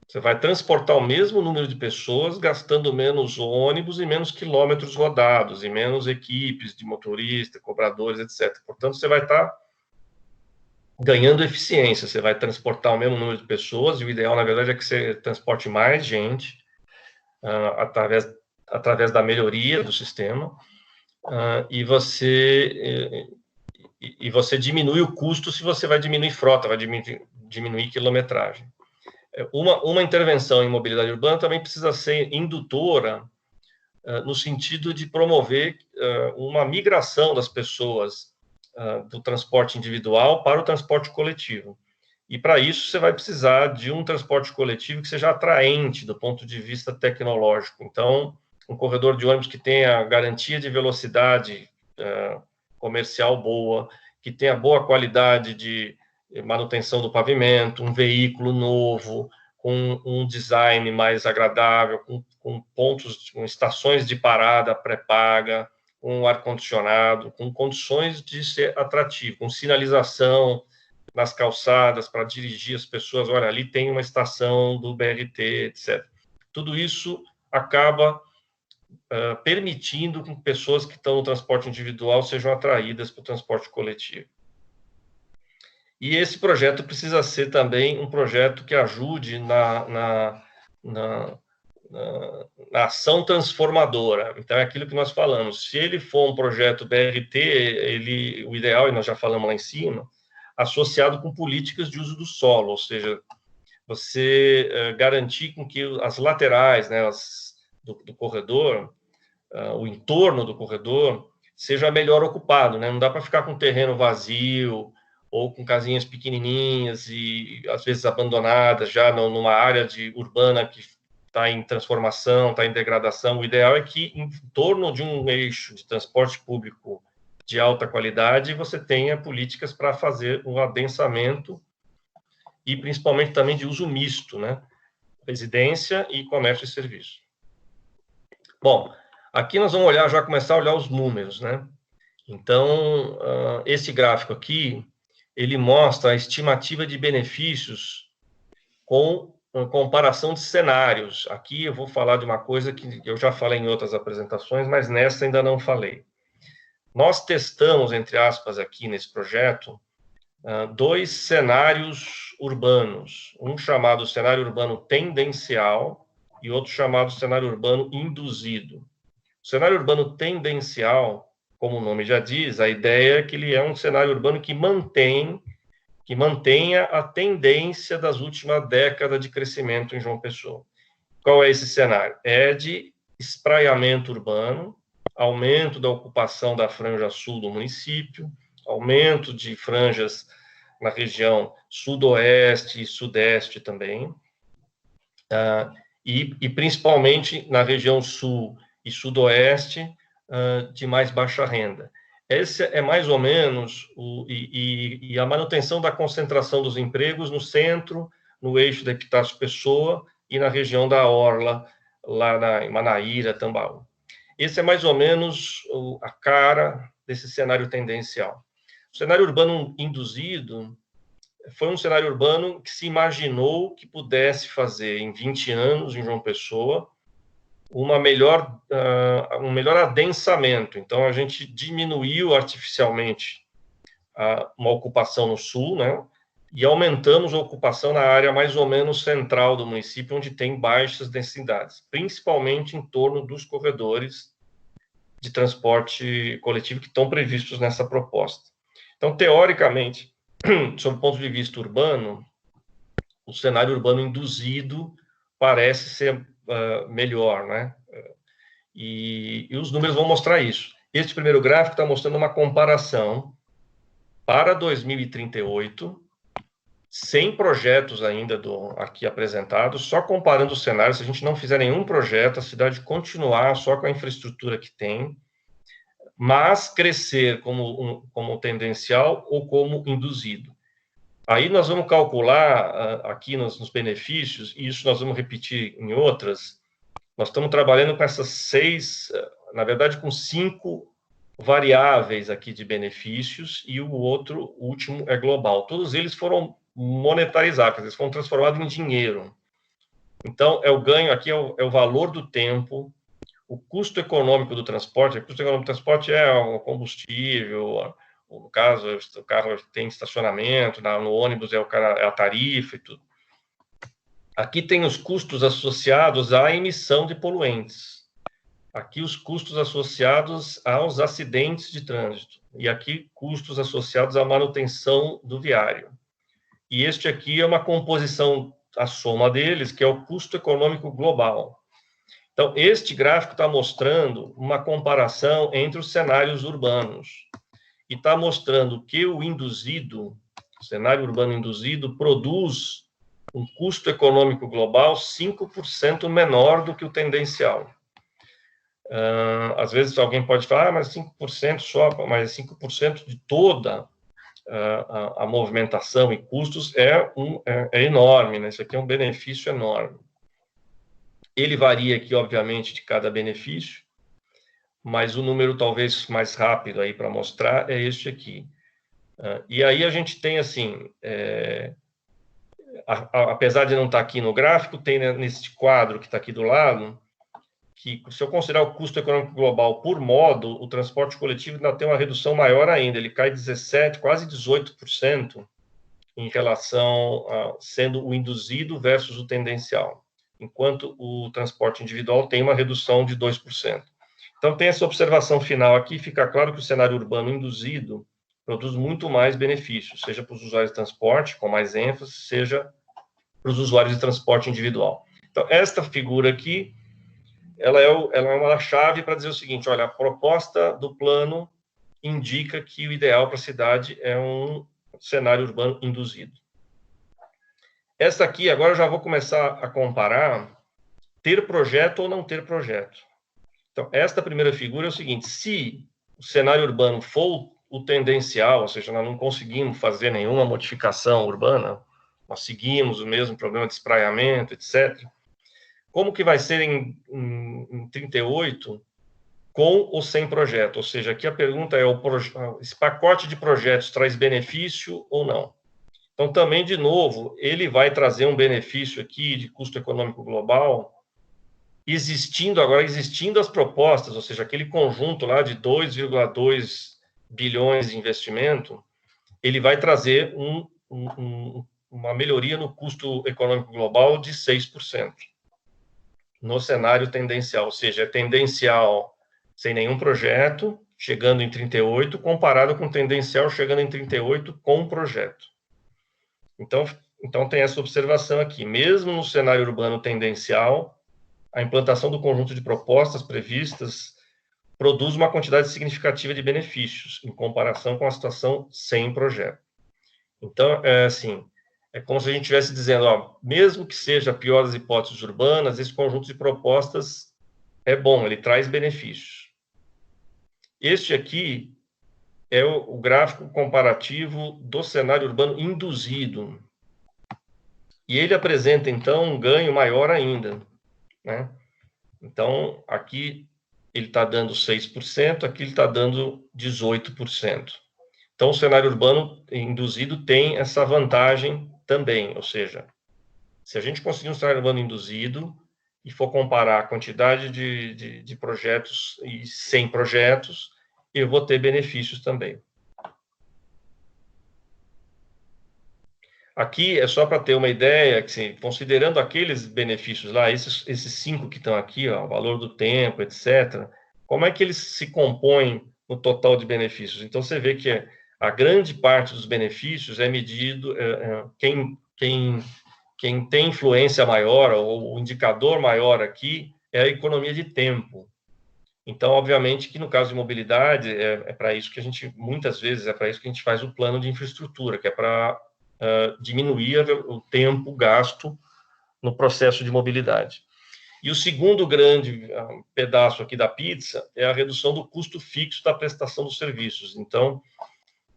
Você vai transportar o mesmo número de pessoas, gastando menos ônibus e menos quilômetros rodados, e menos equipes de motorista, cobradores, etc. Portanto, você vai estar ganhando eficiência, você vai transportar o mesmo número de pessoas, e o ideal, na verdade, é que você transporte mais gente através da melhoria do sistema, e você diminui o custo se você vai diminuir frota, vai diminuir quilometragem. Uma intervenção em mobilidade urbana também precisa ser indutora, no sentido de promover uma migração das pessoas do transporte individual para o transporte coletivo. E, para isso, você vai precisar de um transporte coletivo que seja atraente do ponto de vista tecnológico. Então, um corredor de ônibus que tenha garantia de velocidade comercial boa, que tenha boa qualidade de manutenção do pavimento, um veículo novo, com um design mais agradável, com pontos, com estações de parada pré-paga, com ar-condicionado, com condições de ser atrativo, com sinalização nas calçadas para dirigir as pessoas, olha, ali tem uma estação do BRT, etc. Tudo isso acaba permitindo que pessoas que estão no transporte individual sejam atraídas para o transporte coletivo. E esse projeto precisa ser também um projeto que ajude na ação transformadora. Então, é aquilo que nós falamos. Se ele for um projeto BRT, o ideal, e nós já falamos lá em cima, associado com políticas de uso do solo, ou seja, você garantir com que as laterais, né, do corredor, o entorno do corredor, seja melhor ocupado, né? Não dá para ficar com terreno vazio ou com casinhas pequenininhas e, às vezes, abandonadas, já numa área urbana que está em transformação, está em degradação. O ideal é que, em torno de um eixo de transporte público de alta qualidade, você tenha políticas para fazer um adensamento e, principalmente, também de uso misto, né? Residência e comércio e serviço. Bom, aqui nós vamos já começar a olhar os números, né? Então, esse gráfico aqui, ele mostra a estimativa de benefícios com comparação de cenários. Aqui eu vou falar de uma coisa que eu já falei em outras apresentações, mas nessa ainda não falei. nós testamos, entre aspas, aqui nesse projeto, dois cenários urbanos, um chamado cenário urbano tendencial e outro chamado cenário urbano induzido. O cenário urbano tendencial, como o nome já diz, a ideia é que ele é um cenário urbano que mantenha a tendência das últimas décadas de crescimento em João Pessoa. Qual é esse cenário? É de espraiamento urbano, aumento da ocupação da franja sul do município, aumento de franjas na região sudoeste e sudeste também, e principalmente na região sul e sudoeste, de mais baixa renda. Esse é mais ou menos e a manutenção da concentração dos empregos no centro, no eixo da Epitácio-Pessoa e na região da Orla, lá em Manaíra, Tambaú. Esse é mais ou menos a cara desse cenário tendencial. O cenário urbano induzido foi um cenário urbano que se imaginou que pudesse fazer, em 20 anos, em João Pessoa, um melhor adensamento. Então, a gente diminuiu artificialmente uma ocupação no sul, né? E aumentamos a ocupação na área mais ou menos central do município, onde tem baixas densidades, principalmente em torno dos corredores de transporte coletivo que estão previstos nessa proposta. Então, teoricamente, sob o ponto de vista urbano, o cenário urbano induzido parece ser melhor, né? E os números vão mostrar isso. Este primeiro gráfico está mostrando uma comparação para 2038, sem projetos ainda aqui apresentados, só comparando os cenários. Se a gente não fizer nenhum projeto, a cidade continuar só com a infraestrutura que tem, mas crescer como tendencial ou como induzido. Aí nós vamos calcular aqui nos benefícios, e isso nós vamos repetir em outras. Nós estamos trabalhando com essas 6, na verdade, com 5 variáveis aqui de benefícios, e o último é global. Todos eles foram monetarizados, eles foram transformados em dinheiro. Então, o ganho aqui é o valor do tempo, o custo econômico do transporte. O custo econômico do transporte é o combustível, no caso, o carro tem estacionamento, no ônibus é a tarifa e tudo. Aqui tem os custos associados à emissão de poluentes. Aqui os custos associados aos acidentes de trânsito. E aqui custos associados à manutenção do viário. E este aqui é uma composição, a soma deles, que é o custo econômico global. Então, este gráfico está mostrando uma comparação entre os cenários urbanos. E está mostrando que o cenário urbano induzido, produz um custo econômico global 5% menor do que o tendencial. Às vezes alguém pode falar, mas 5% só, mas 5% de toda a movimentação e custos é enorme, né? Isso aqui é um benefício enorme. Ele varia aqui, obviamente, de cada benefício, mas o número talvez mais rápido aí para mostrar é este aqui. E aí a gente tem, assim, apesar de não estar aqui no gráfico, tem nesse quadro que está aqui do lado, que se eu considerar o custo econômico global por modo, o transporte coletivo ainda tem uma redução maior ainda, ele cai 17%, quase 18% em relação sendo o induzido versus o tendencial, enquanto o transporte individual tem uma redução de 2%. Então, tem essa observação final aqui, fica claro que o cenário urbano induzido produz muito mais benefícios, seja para os usuários de transporte, com mais ênfase, seja para os usuários de transporte individual. Então, esta figura aqui, ela é uma chave para dizer o seguinte: olha, a proposta do plano indica que o ideal para a cidade é um cenário urbano induzido. Esta aqui, agora eu já vou começar a comparar ter projeto ou não ter projeto. Então, esta primeira figura é o seguinte: se o cenário urbano for o tendencial, ou seja, nós não conseguimos fazer nenhuma modificação urbana, nós seguimos o mesmo problema de espraiamento, etc., como que vai ser em 38 com ou sem projeto? Ou seja, aqui a pergunta é: esse pacote de projetos traz benefício ou não? Então, também, de novo, ele vai trazer um benefício aqui de custo econômico global existindo as propostas, ou seja, aquele conjunto lá de 2,2 bilhões de investimento, ele vai trazer uma melhoria no custo econômico global de 6%. No cenário tendencial, ou seja, é tendencial sem nenhum projeto, chegando em 38, comparado com tendencial chegando em 38 com projeto. Então tem essa observação aqui. Mesmo no cenário urbano tendencial, a implantação do conjunto de propostas previstas produz uma quantidade significativa de benefícios, em comparação com a situação sem projeto. Então, é como se a gente estivesse dizendo, ó, mesmo que seja a pior das hipóteses urbanas, esse conjunto de propostas é bom, ele traz benefícios. Este aqui é o gráfico comparativo do cenário urbano induzido. E ele apresenta, então, um ganho maior ainda, né? Então, aqui ele está dando 6%, aqui ele está dando 18%. Então, o cenário urbano induzido tem essa vantagem também, ou seja, se a gente conseguir um cenário urbano induzido e for comparar a quantidade de projetos e sem projetos, eu vou ter benefícios também. Aqui é só para ter uma ideia, que, assim, considerando aqueles benefícios lá, esses 5 que estão aqui, ó, o valor do tempo, etc., como é que eles se compõem no total de benefícios? Então, você vê que a grande parte dos benefícios é medido, quem tem influência maior, ou o indicador maior aqui, é a economia de tempo. Então, obviamente que no caso de mobilidade, é para isso que a gente, muitas vezes, é para isso que a gente faz o plano de infraestrutura, que é para diminuir o tempo gasto no processo de mobilidade. E o segundo grande pedaço aqui da pizza é a redução do custo fixo da prestação dos serviços. Então,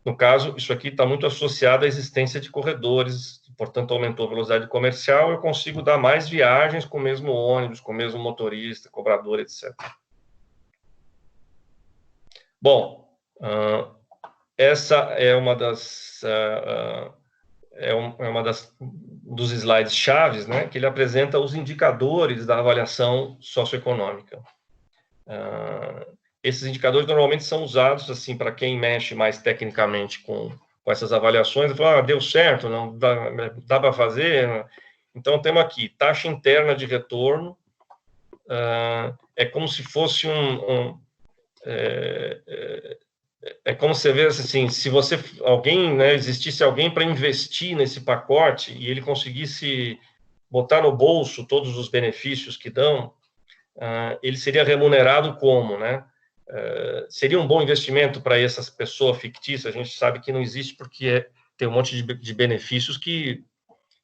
no caso, isso aqui está muito associado à existência de corredores, portanto, aumentou a velocidade comercial, eu consigo dar mais viagens com o mesmo ônibus, com o mesmo motorista, cobrador, etc. Bom, essa é uma dos slides chaves, né, que ele apresenta os indicadores da avaliação socioeconômica. Esses indicadores normalmente são usados assim para quem mexe mais tecnicamente com essas avaliações, fala, deu certo, não dá para fazer. Então temos aqui taxa interna de retorno, é como se fosse é como você vê assim, se existisse alguém para investir nesse pacote e ele conseguisse botar no bolso todos os benefícios que dão, ele seria remunerado como, né? Seria um bom investimento para essa pessoa fictícia? A gente sabe que não existe porque tem um monte de benefícios que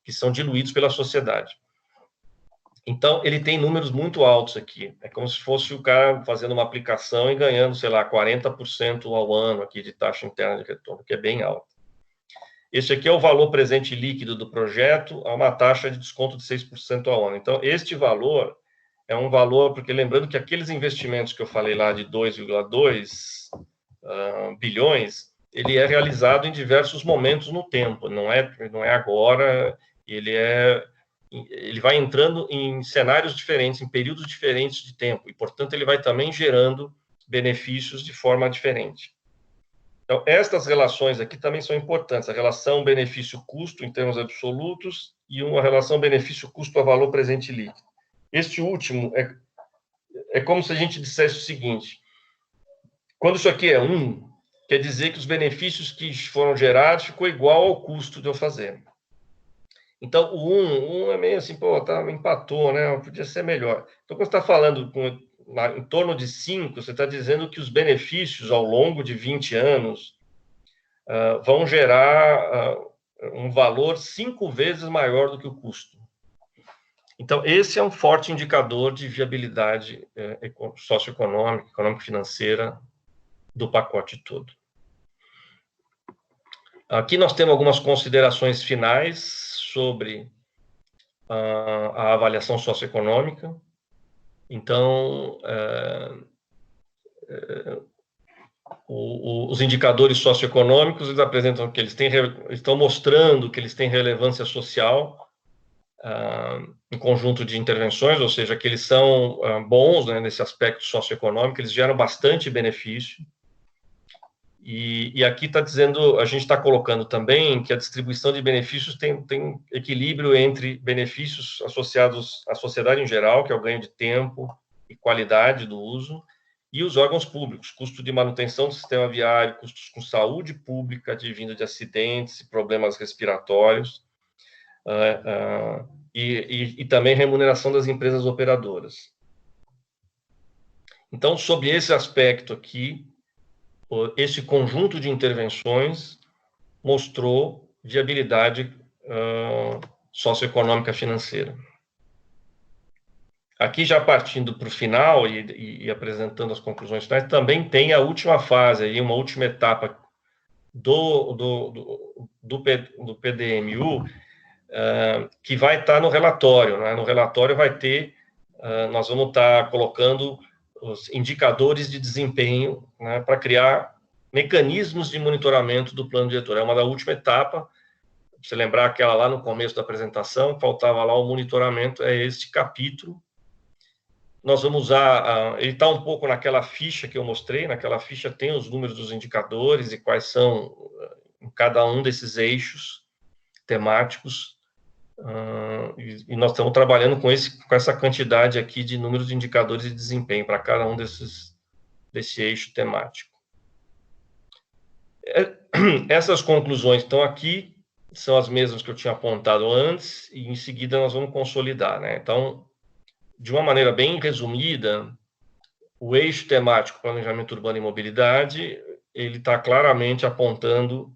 são diluídos pela sociedade. Então, ele tem números muito altos aqui. É como se fosse o cara fazendo uma aplicação e ganhando, sei lá, 40% ao ano aqui de taxa interna de retorno, que é bem alto. Este aqui é o valor presente líquido do projeto a uma taxa de desconto de 6% ao ano. Então, este valor é um valor, porque lembrando que aqueles investimentos que eu falei lá de 2,2 bilhões, ele é realizado em diversos momentos no tempo, não é agora, ele vai entrando em cenários diferentes, em períodos diferentes de tempo, e, portanto, ele vai também gerando benefícios de forma diferente. Então, estas relações aqui também são importantes, a relação benefício-custo em termos absolutos e uma relação benefício-custo a valor presente líquido. Este último é como se a gente dissesse o seguinte, quando isso aqui é 1, quer dizer que os benefícios que foram gerados ficou igual ao custo de eu fazer. Então, o 1 é meio assim, pô, empatou, né? Podia ser melhor. Então, quando você está falando em torno de 5, você está dizendo que os benefícios ao longo de 20 anos vão gerar um valor 5 vezes maior do que o custo. Então, esse é um forte indicador de viabilidade socioeconômica, econômico-financeira do pacote todo. Aqui nós temos algumas considerações finais sobre a avaliação socioeconômica. Então, os indicadores socioeconômicos, eles apresentam que eles estão mostrando que eles têm relevância social. um conjunto de intervenções, ou seja, que eles são bons, né, nesse aspecto socioeconômico, eles geram bastante benefício. E aqui está dizendo, a gente está colocando também que a distribuição de benefícios tem equilíbrio entre benefícios associados à sociedade em geral, que é o ganho de tempo e qualidade do uso, e os órgãos públicos, custo de manutenção do sistema viário, custos com saúde pública, advindo de acidentes e problemas respiratórios, e também remuneração das empresas operadoras. Então, sob esse aspecto aqui, esse conjunto de intervenções mostrou viabilidade socioeconômica financeira. Aqui, já partindo para o final e apresentando as conclusões finais, também tem a última fase, aí, uma última etapa do PDMU, que vai estar no relatório. Né? No relatório vai ter, nós vamos estar colocando os indicadores de desempenho, né, para criar mecanismos de monitoramento do plano diretor. É uma da última etapa. Você lembrar aquela lá no começo da apresentação, faltava lá o monitoramento, é este capítulo. Nós vamos usar, ele está um pouco naquela ficha que eu mostrei, naquela ficha tem os números dos indicadores e quais são em cada um desses eixos temáticos, e nós estamos trabalhando com essa quantidade aqui de números de indicadores de desempenho para cada um desse eixo temático. Essas conclusões estão aqui, são as mesmas que eu tinha apontado antes, e em seguida nós vamos consolidar, né? Então, de uma maneira bem resumida, o eixo temático planejamento urbano e mobilidade, ele está claramente apontando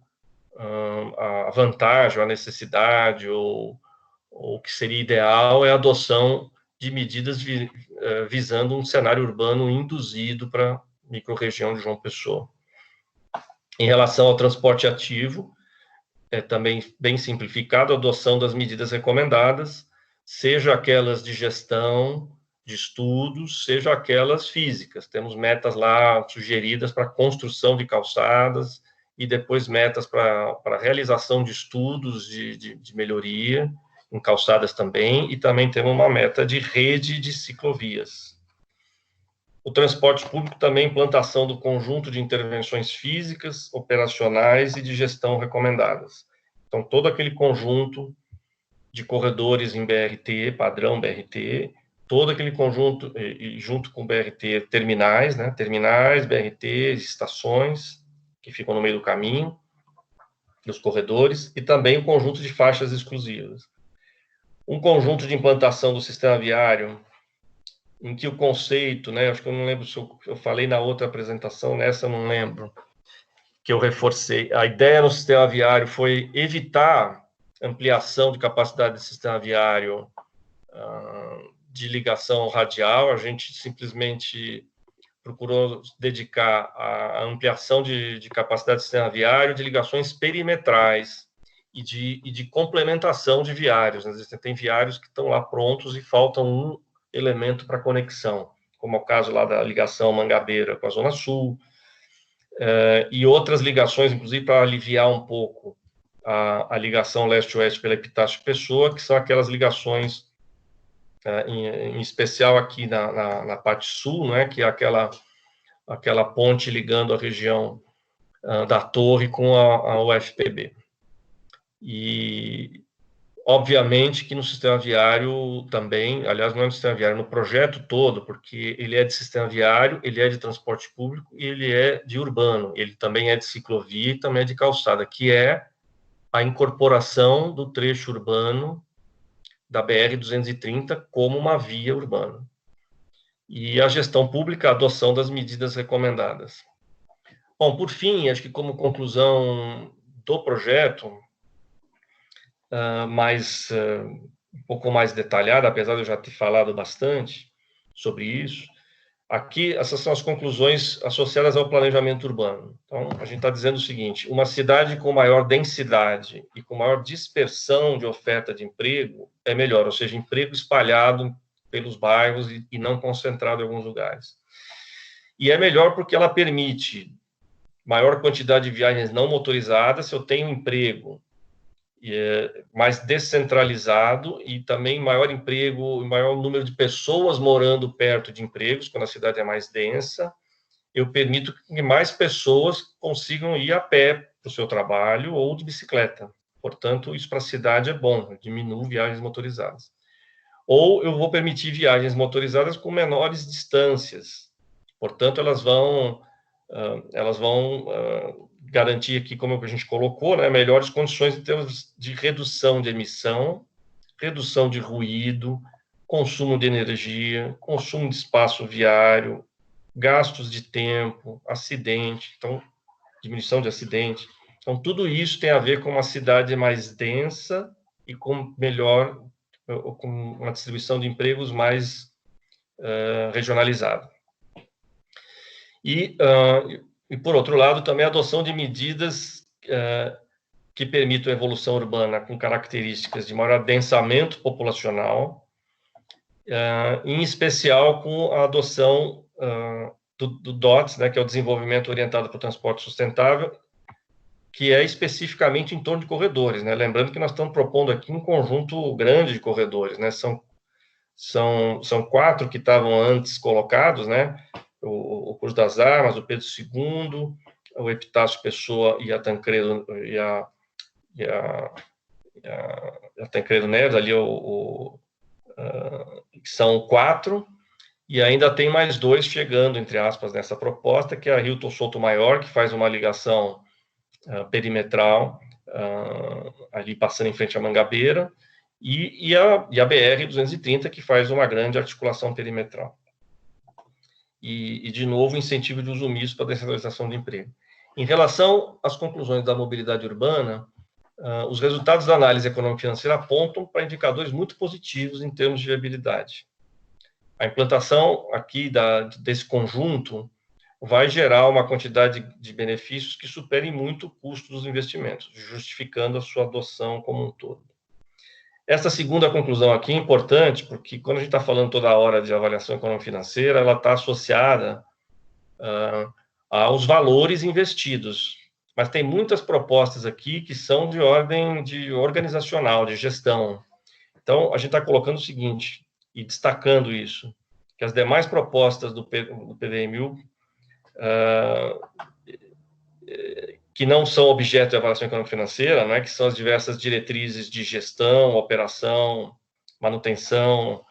a vantagem, a necessidade, ou o que seria ideal é a adoção de medidas visando um cenário urbano induzido para a microrregião de João Pessoa. Em relação ao transporte ativo, é também bem simplificado a adoção das medidas recomendadas, seja aquelas de gestão, de estudos, seja aquelas físicas. Temos metas lá sugeridas para construção de calçadas e depois metas para realização de estudos de melhoria em calçadas também, e também temos uma meta de rede de ciclovias. O transporte público também, implantação do conjunto de intervenções físicas, operacionais e de gestão recomendadas. Então, todo aquele conjunto de corredores em BRT, padrão BRT, todo aquele conjunto, e junto com BRT, terminais, né? Terminais, BRT, estações, que ficam no meio do caminho, dos corredores, e também o conjunto de faixas exclusivas. Um conjunto de implantação do sistema viário, em que o conceito, né, acho que eu não lembro se eu falei na outra apresentação, nessa eu não lembro, que eu reforcei. A ideia no sistema viário foi evitar ampliação de capacidade do sistema viário de ligação radial, a gente simplesmente procurou dedicar a ampliação de capacidade do sistema viário de ligações perimetrais e de complementação de viários. Tem viários que estão lá prontos e faltam um elemento para conexão, como é o caso lá da ligação Mangabeira com a Zona Sul, e outras ligações, inclusive para aliviar um pouco a ligação leste-oeste pela Epitácio Pessoa, que são aquelas ligações, em especial aqui na parte sul, né, que é aquela ponte ligando a região da Torre com a UFPB. E, obviamente, que no sistema viário também, aliás, não é no sistema viário, no projeto todo, porque ele é de sistema viário, ele é de transporte público e ele é de urbano, ele também é de ciclovia e também é de calçada, que é a incorporação do trecho urbano da BR-230 como uma via urbana. E a gestão pública, a adoção das medidas recomendadas. Bom, por fim, acho que como conclusão do projeto, um pouco mais detalhada, apesar de eu já ter falado bastante sobre isso, aqui essas são as conclusões associadas ao planejamento urbano. Então, a gente está dizendo o seguinte: uma cidade com maior densidade e com maior dispersão de oferta de emprego é melhor, ou seja, emprego espalhado pelos bairros e não concentrado em alguns lugares. E é melhor porque ela permite maior quantidade de viagens não motorizadas. Se eu tenho emprego mais descentralizado e também maior emprego, maior número de pessoas morando perto de empregos, quando a cidade é mais densa. Eu permito que mais pessoas consigam ir a pé para o seu trabalho ou de bicicleta. Portanto, isso para a cidade é bom, diminui viagens motorizadas. Ou eu vou permitir viagens motorizadas com menores distâncias. Portanto, elas vão garantir aqui, como a gente colocou, né, melhores condições em termos de redução de emissão, redução de ruído, consumo de energia, consumo de espaço viário, gastos de tempo, acidente, então, diminuição de acidente. Então, tudo isso tem a ver com uma cidade mais densa e com uma distribuição de empregos mais regionalizada. E, por outro lado, também a adoção de medidas que permitam a evolução urbana com características de maior adensamento populacional, em especial com a adoção do DOTS, né, que é o Desenvolvimento Orientado para o Transporte Sustentável, que é especificamente em torno de corredores, né? Lembrando que nós estamos propondo aqui um conjunto grande de corredores, né? São 4 que estavam antes colocados, né? O Cruz das Armas, o Pedro II, o Epitácio Pessoa e a Tancredo Tancredo Neves, ali são 4. E ainda tem mais 2 chegando, entre aspas, nessa proposta, que é a Hilton Sotomayor, que faz uma ligação perimetral, ali passando em frente à Mangabeira, e a BR-230, que faz uma grande articulação perimetral. E, de novo, incentivo de uso misto para a descentralização de emprego. Em relação às conclusões da mobilidade urbana, os resultados da análise econômico-financeira apontam para indicadores muito positivos em termos de viabilidade. A implantação aqui desse conjunto vai gerar uma quantidade de benefícios que superem muito o custo dos investimentos, justificando a sua adoção como um todo. Essa segunda conclusão aqui é importante, porque quando a gente está falando toda hora de avaliação econômico-financeira, ela está associada aos valores investidos. Mas tem muitas propostas aqui que são de ordem organizacional, de gestão. Então, a gente está colocando o seguinte, e destacando isso, que as demais propostas do PDMU, que não são objeto de avaliação econômico-financeira, né, que são as diversas diretrizes de gestão, operação, manutenção,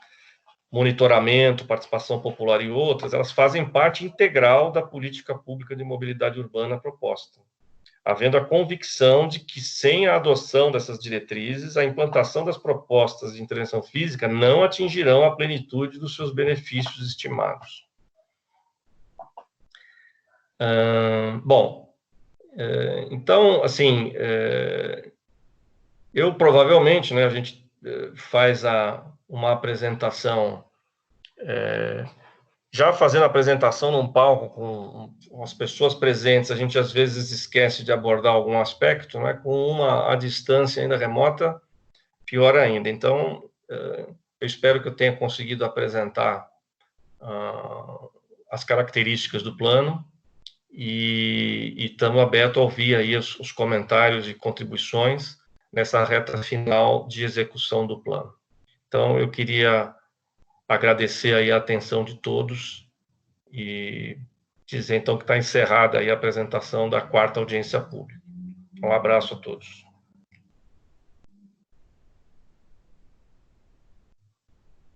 monitoramento, participação popular e outras, elas fazem parte integral da política pública de mobilidade urbana proposta, havendo a convicção de que, sem a adoção dessas diretrizes, a implantação das propostas de intervenção física não atingirão a plenitude dos seus benefícios estimados. Bom, então, assim, eu provavelmente, né, a gente faz uma apresentação, já fazendo a apresentação num palco com as pessoas presentes, a gente às vezes esquece de abordar algum aspecto, né, com a distância ainda remota, pior ainda. Então, eu espero que eu tenha conseguido apresentar as características do plano, e estamos abertos a ouvir aí os comentários e contribuições nessa reta final de execução do plano. Então, eu queria agradecer aí a atenção de todos e dizer, então, que está encerrada aí a apresentação da 4ª audiência pública. Um abraço a todos.